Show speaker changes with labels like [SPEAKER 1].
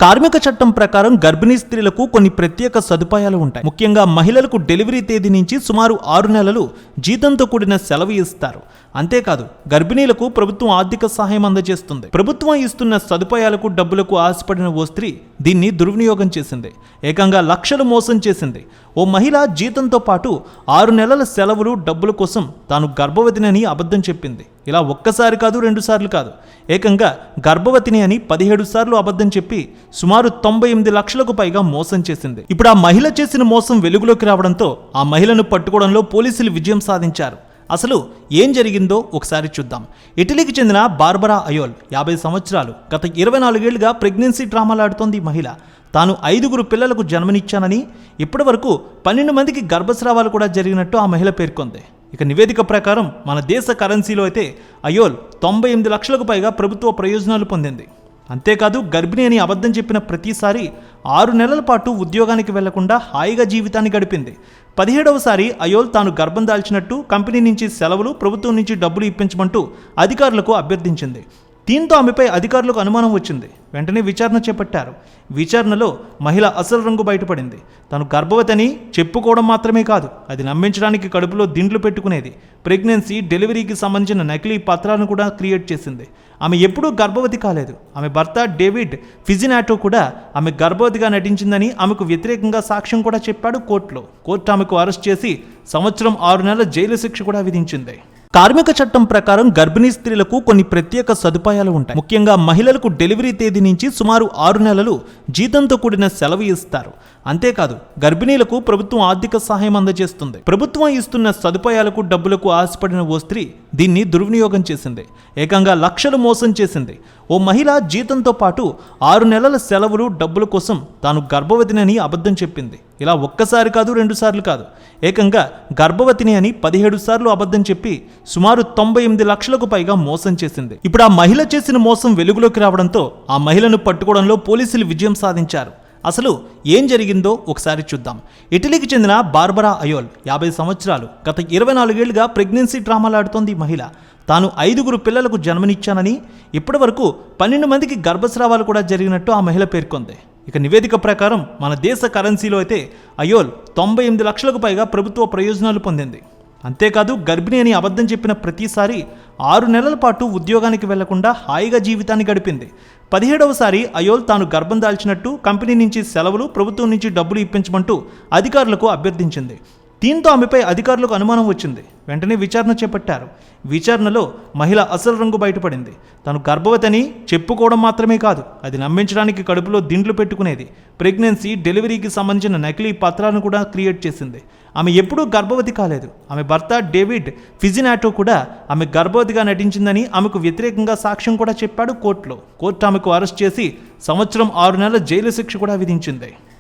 [SPEAKER 1] కార్మిక చట్టం ప్రకారం గర్భిణీ స్త్రీలకు కొన్ని ప్రత్యేక సదుపాయాలు ఉంటాయి. ముఖ్యంగా మహిళలకు డెలివరీ తేదీ నుంచి సుమారు 6 నెలలు జీతంతో కూడిన సెలవు ఇస్తారు. అంతేకాదు గర్భిణీలకు ప్రభుత్వం ఆర్థిక సహాయం అందజేస్తుంది. ప్రభుత్వం ఇస్తున్న సదుపాయాలకు డబ్బులకు ఆశపడిన ఓ స్త్రీ దీన్ని దుర్వినియోగం చేసింది. ఏకంగా లక్షలు మోసం చేసింది. ఓ మహిళ జీతంతో పాటు 6 నెలల సెలవులు డబ్బుల కోసం తాను గర్భవతిని అబద్ధం చెప్పింది. ఇలా ఒక్కసారి కాదు, 2 సార్లు కాదు, ఏకంగా గర్భవతిని అని 17 సార్లు అబద్ధం చెప్పి సుమారు 98 లక్షలకు పైగా మోసం చేసింది. ఇప్పుడు ఆ మహిళ చేసిన మోసం వెలుగులోకి రావడంతో ఆ మహిళను పట్టుకోవడంలో పోలీసులు విజయం సాధించారు. అసలు ఏం జరిగిందో ఒకసారి చూద్దాం. ఇటలీకి చెందిన బార్బరా అయోల్ 50 సంవత్సరాలు. గత 24 ఏళ్లుగా ప్రెగ్నెన్సీ డ్రామాలాడుతోంది ఈ మహిళ. తాను 5 పిల్లలకు జన్మనిచ్చానని, ఇప్పటి వరకు 12 మందికి గర్భస్రావాలు కూడా జరిగినట్టు ఆ మహిళ పేర్కొంది. ఇక నివేదిక ప్రకారం మన దేశ కరెన్సీలో అయితే అయోల్ 98 లక్షలకు పైగా ప్రభుత్వ ప్రయోజనాలు పొందింది. అంతేకాదు గర్భిణి అని అబద్ధం చెప్పిన ప్రతిసారి 6 నెలల పాటు ఉద్యోగానికి వెళ్లకుండా హాయిగా జీవితాన్ని గడిపింది. 17వసారి అయోల్ తాను గర్భం దాల్చినట్టు కంపెనీ నుంచి సెలవులు, ప్రభుత్వం నుంచి డబ్బులు ఇప్పించమంటూ అధికారులకు అభ్యర్థించింది. దీంతో ఆమెపై అధికారులకు అనుమానం వచ్చింది. వెంటనే విచారణ చేపట్టారు. విచారణలో మహిళ అసలు రంగు బయటపడింది. తను గర్భవతిని చెప్పుకోవడం మాత్రమే కాదు, అది నమ్మించడానికి కడుపులో దిండ్లు పెట్టుకునేది. ప్రెగ్నెన్సీ, డెలివరీకి సంబంధించిన నకిలీ పత్రాలను కూడా క్రియేట్ చేసింది. ఆమె ఎప్పుడూ గర్భవతి కాలేదు. ఆమె భర్త డేవిడ్ ఫిజినాటో కూడా ఆమె గర్భవతిగా నటించిందని ఆమెకు వ్యతిరేకంగా సాక్ష్యం కూడా చెప్పాడు కోర్టులో. కోర్టు ఆమెకు అరెస్ట్ చేసి 1 సంవత్సరం 6 నెలల జైలు శిక్ష కూడా విధించింది. కార్మిక చట్టం ప్రకారం గర్భిణీ స్త్రీలకు కొన్ని ప్రత్యేక సదుపాయాలు ఉంటాయి. ముఖ్యంగా మహిళలకు డెలివరీ తేదీ నుంచి సుమారు 6 నెలలు జీతంతో కూడిన సెలవు ఇస్తారు. అంతేకాదు గర్భిణీలకు ప్రభుత్వం ఆర్థిక సహాయం అందజేస్తుంది. ప్రభుత్వం ఇస్తున్న సదుపాయాలకు డబ్బులకు ఆశపడిన ఓ స్త్రీ దీన్ని దుర్వినియోగం చేసింది. ఏకంగా లక్షలు మోసం చేసింది. ఓ మహిళ జీతంతో పాటు 6 నెలల సెలవులు డబ్బుల కోసం తాను గర్భవతిని అబద్ధం చెప్పింది. ఇలా ఒక్కసారి కాదు, 2 సార్లు కాదు, ఏకంగా గర్భవతిని అని 17 సార్లు అబద్ధం చెప్పి సుమారు 98 లక్షలకు పైగా మోసం చేసింది. ఇప్పుడు ఆ మహిళ చేసిన మోసం వెలుగులోకి రావడంతో ఆ మహిళను పట్టుకోవడంలో పోలీసులు విజయం సాధించారు. అసలు ఏం జరిగిందో ఒకసారి చూద్దాం. ఇటలీకి చెందిన బార్బరా అయోల్ 50 సంవత్సరాలు. గత 24 ఏళ్లుగా ప్రెగ్నెన్సీ డ్రామాలాడుతోంది ఈ మహిళ. తాను 5 పిల్లలకు జన్మనిచ్చానని, ఇప్పటి వరకు 12 మందికి గర్భస్రావాలు కూడా జరిగినట్టు ఆ మహిళ పేర్కొంది. ఇక నివేదిక ప్రకారం మన దేశ కరెన్సీలో అయితే అయోల్ 98 లక్షలకు పైగా ప్రభుత్వ ప్రయోజనాలు పొందింది. అంతేకాదు గర్భిణి అని అబద్ధం చెప్పిన ప్రతిసారి 6 నెలల పాటు ఉద్యోగానికి వెళ్లకుండా హాయిగా జీవితాన్ని గడిపింది. 17వసారి అయోల్ తాను గర్భం దాల్చినట్టు కంపెనీ నుంచి సెలవులు, ప్రభుత్వం నుంచి డబ్బులు ఇప్పించమంటూ అధికారులకు అభ్యర్థించింది. దీంతో ఆమెపై అధికారులకు అనుమానం వచ్చింది. వెంటనే విచారణ చేపట్టారు. విచారణలో మహిళ అసలు రంగు బయటపడింది. తను గర్భవతిని చెప్పుకోవడం మాత్రమే కాదు, అది నమ్మించడానికి కడుపులో దిండ్లు పెట్టుకునేది. ప్రెగ్నెన్సీ, డెలివరీకి సంబంధించిన నకిలీ పత్రాలను కూడా క్రియేట్ చేసింది. ఆమె ఎప్పుడూ గర్భవతి కాలేదు. ఆమె భర్త డేవిడ్ ఫిజినాటో కూడా ఆమె గర్భవతిగా నటించిందని ఆమెకు వ్యతిరేకంగా సాక్ష్యం కూడా చెప్పాడు కోర్టులో. కోర్టు ఆమెకు అరెస్ట్ చేసి 1 సంవత్సరం 6 నెలల జైలు శిక్ష కూడా విధించింది.